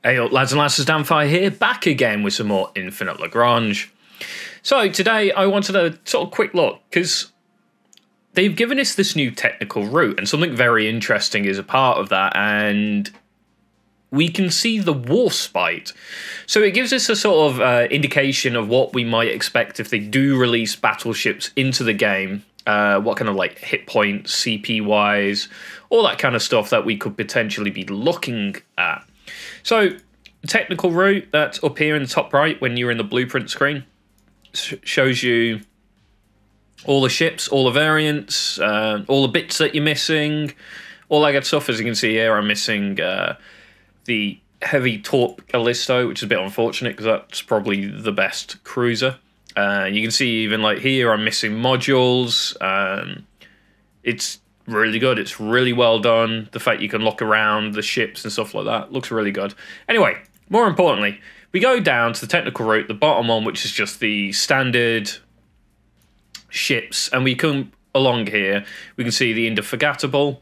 Hey up, lads and lasses, Damphyre here, back again with some more Infinite Lagrange. So today I wanted a sort of quick look, because they've given us this new technical route, and something very interesting is a part of that, and we can see the Warspite. So it gives us a sort of indication of what we might expect if they do release battleships into the game. What kind of like hit points, CP-wise, all that kind of stuff that we could potentially be looking at. So, the technical route that's up here in the top right when you're in the blueprint screen shows you all the ships, all the variants, all the bits that you're missing, all that good stuff. As you can see here, I'm missing the heavy torp Callisto, which is a bit unfortunate because that's probably the best cruiser. You can see even like here, I'm missing modules. It's really good. It's really well done. The fact you can look around the ships and stuff like that looks really good. Anyway, more importantly, we go down to the technical route, the bottom one, which is just the standard ships, and we come along here. We can see the Indefatigable.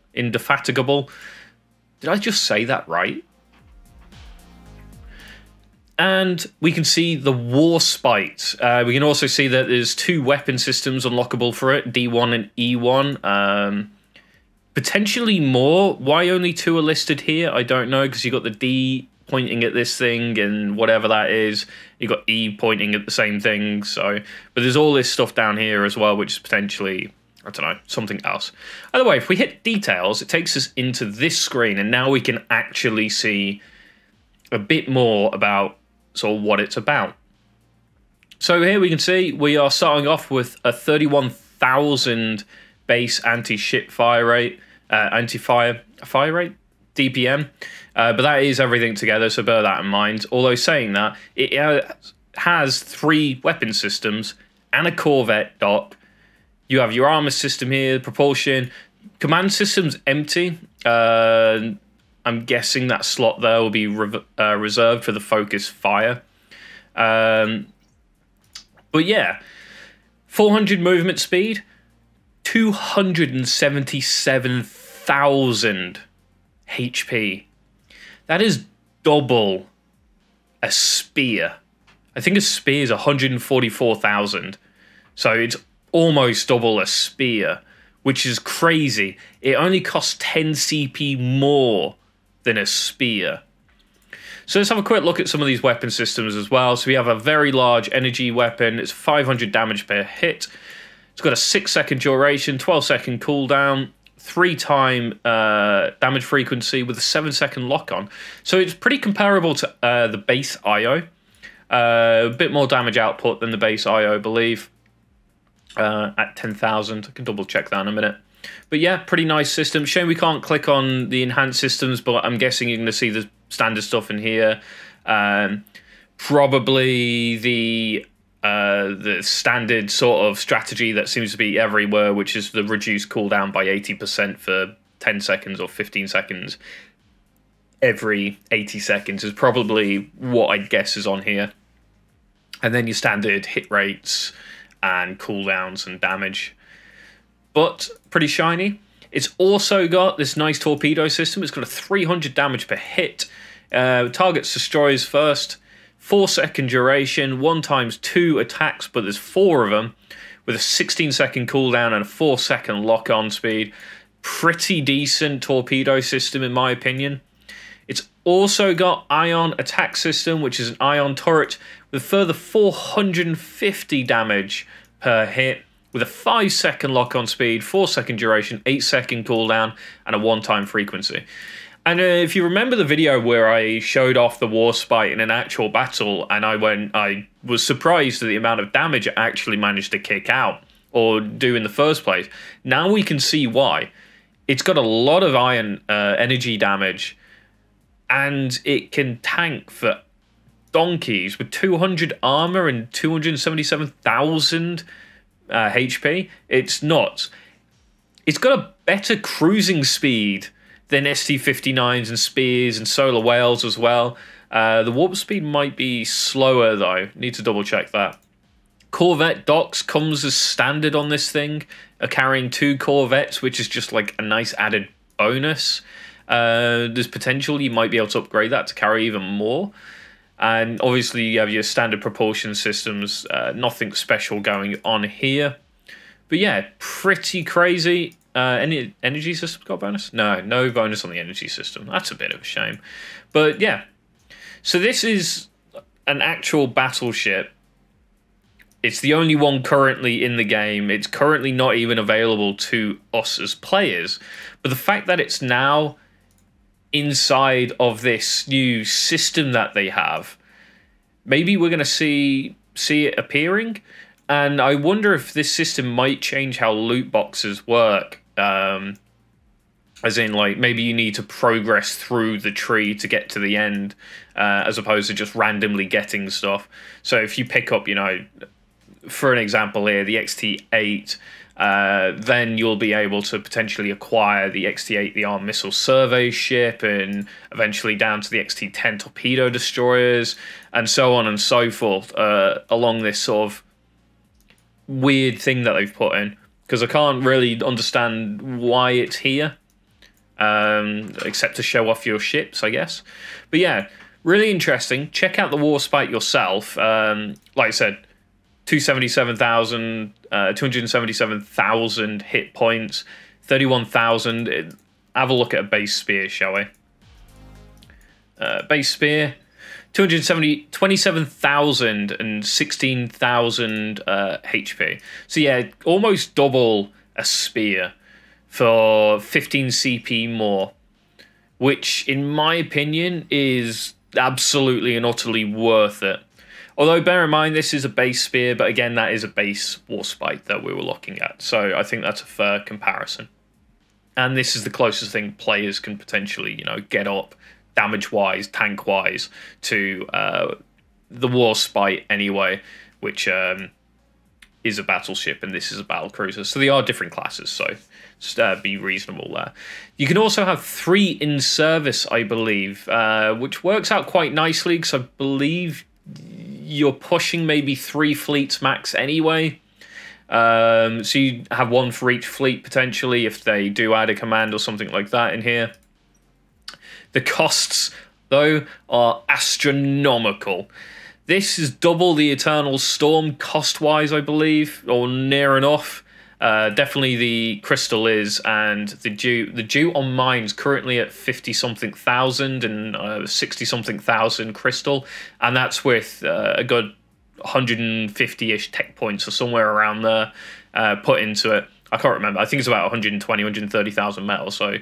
Did I just say that right? And we can see the Warspite. We can also see that there's two weapon systems unlockable for it, D1 and E1. Potentially more. Why only two are listed here? I don't know, because you got the D pointing at this thing and whatever that is. You got E pointing at the same thing. So, but there's all this stuff down here as well, which is potentially, I don't know, something else. Either way, if we hit details, it takes us into this screen, and now we can actually see a bit more about sort of what it's about. So here we can see we are starting off with a 31,000 base anti-ship fire rate, anti-fire rate, DPM, but that is everything together, so bear that in mind. Although saying that, it has three weapon systems and a corvette dock. You have your armor system here, propulsion, command system's empty. I'm guessing that slot there will be reserved for the focus fire. But yeah, 400 movement speed, 277,000 HP. That is double a spear. I think a spear is 144,000. So it's almost double a spear, which is crazy. It only costs 10 CP more than a spear. So let's have a quick look at some of these weapon systems as well. So we have a very large energy weapon. It's 500 damage per hit. It's got a 6-second duration, 12-second cooldown, 3-time damage frequency with a 7-second lock-on. So it's pretty comparable to the base IO. A bit more damage output than the base IO, I believe, at 10,000. I can double check that in a minute. But yeah, pretty nice system. Shame we can't click on the enhanced systems, but I'm guessing you're going to see the standard stuff in here. Probably the standard sort of strategy that seems to be everywhere, which is the reduced cooldown by 80% for 10 seconds or 15 seconds every 80 seconds is probably what I'd guess is on here. And then your standard hit rates and cooldowns and damage. But pretty shiny. It's also got this nice torpedo system. It's got a 300 damage per hit. Targets destroyers first. 4-second duration, 1 times 2 attacks, but there's 4 of them, with a 16-second cooldown and a 4-second lock-on speed. Pretty decent torpedo system, in my opinion. It's also got ion attack system, which is an ion turret with a further 450 damage per hit, with a 5-second lock-on speed, 4-second duration, 8-second cooldown, and a 1-time frequency. And if you remember the video where I showed off the Warspite in an actual battle, and I was surprised at the amount of damage it actually managed to kick out, or do in the first place. Now we can see why. It's got a lot of iron energy damage, and it can tank for donkeys with 200 armor and 277,000 HP. It's nuts. It's got a better cruising speed than ST-59s and Spears and Solar Whales as well. The warp speed might be slower though. Need to double check that. Corvette docks comes as standard on this thing, carrying 2 corvettes, which is just like a nice added bonus. There's potential you might be able to upgrade that to carry even more. And obviously you have your standard propulsion systems, nothing special going on here. But yeah, pretty crazy. Any energy system got a bonus? No bonus on the energy system. That's a bit of a shame. But yeah, so this is an actual battleship. It's the only one currently in the game. It's currently not even available to us as players. But the fact that it's now inside of this new system that they have, maybe we're going to see it appearing. And I wonder if this system might change how loot boxes work. As in, like, maybe you need to progress through the tree to get to the end, as opposed to just randomly getting stuff. So if you pick up, you know, for an example here, the XT-8, then you'll be able to potentially acquire the XT-8, the armed missile survey ship, and eventually down to the XT-10 torpedo destroyers, and so on and so forth, along this sort of weird thing that they've put in. Because I can't really understand why it's here, except to show off your ships, I guess. But yeah, really interesting. Check out the Warspite yourself. Like I said, 277,000 hit points, 31,000. Have a look at a base spear, shall we? Base spear, 27,000 and 16,000 HP. So yeah, almost double a spear for 15 CP more, which in my opinion is absolutely and utterly worth it. Although bear in mind this is a base spear, but again that is a base Warspite that we were looking at. So I think that's a fair comparison. And this is the closest thing players can potentially, you know, get up damage-wise, tank-wise, to the Warspite anyway, which is a battleship, and this is a battlecruiser. So they are different classes, so just be reasonable there. You can also have 3 in service, I believe, which works out quite nicely, because I believe you're pushing maybe 3 fleets max anyway. So you have 1 for each fleet, potentially, if they do add a command or something like that in here. The costs, though, are astronomical. This is double the Eternal Storm cost-wise, I believe, or near enough. Definitely the Crystal is, and the due on mine's currently at 50-something thousand and 60-something thousand Crystal, and that's with a good 150-ish tech points or somewhere around there put into it. I can't remember. I think it's about 120, 130,000 metal, so...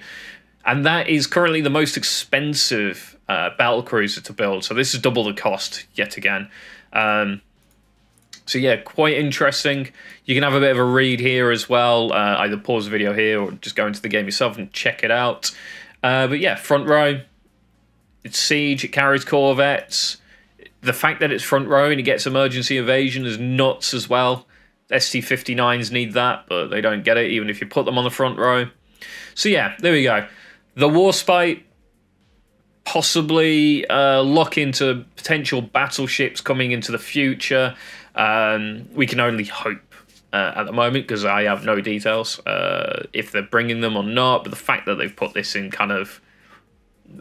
And that is currently the most expensive battlecruiser to build. So this is double the cost yet again. So yeah, quite interesting. You can have a bit of a read here as well. Either pause the video here or just go into the game yourself and check it out. But yeah, front row. It's siege. It carries corvettes. The fact that it's front row and it gets emergency evasion is nuts as well. ST-59s need that, but they don't get it even if you put them on the front row. So yeah, there we go. The Warspite, possibly look into potential battleships coming into the future. We can only hope at the moment because I have no details if they're bringing them or not. But the fact that they've put this in kind of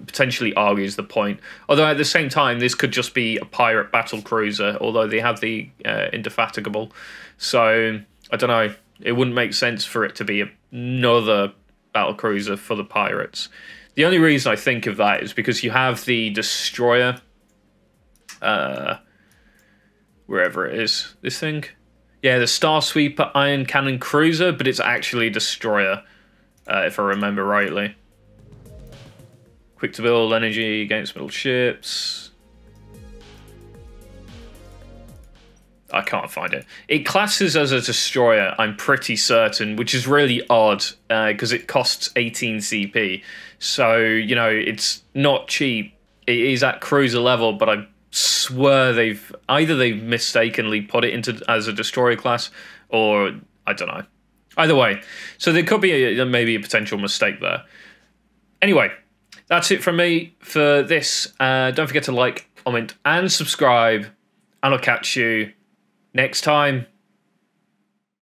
potentially argues the point. Although at the same time, this could just be a pirate battlecruiser, although they have the Indefatigable. So I don't know. It wouldn't make sense for it to be another battlecruiser for the pirates. The only reason I think of that is because you have the destroyer, wherever it is, this thing, yeah, the Starsweeper Iron Cannon Cruiser, but it's actually a destroyer, if I remember rightly. Quick to build, energy against middle ships. I can't find it. It classes as a destroyer, I'm pretty certain, which is really odd because it costs 18 CP. So, you know, it's not cheap. It is at cruiser level, but I swear they've mistakenly put it into as a destroyer class, or I don't know. Either way, so there could be maybe a potential mistake there. Anyway, that's it from me for this. Don't forget to like, comment, and subscribe, and I'll catch you next time.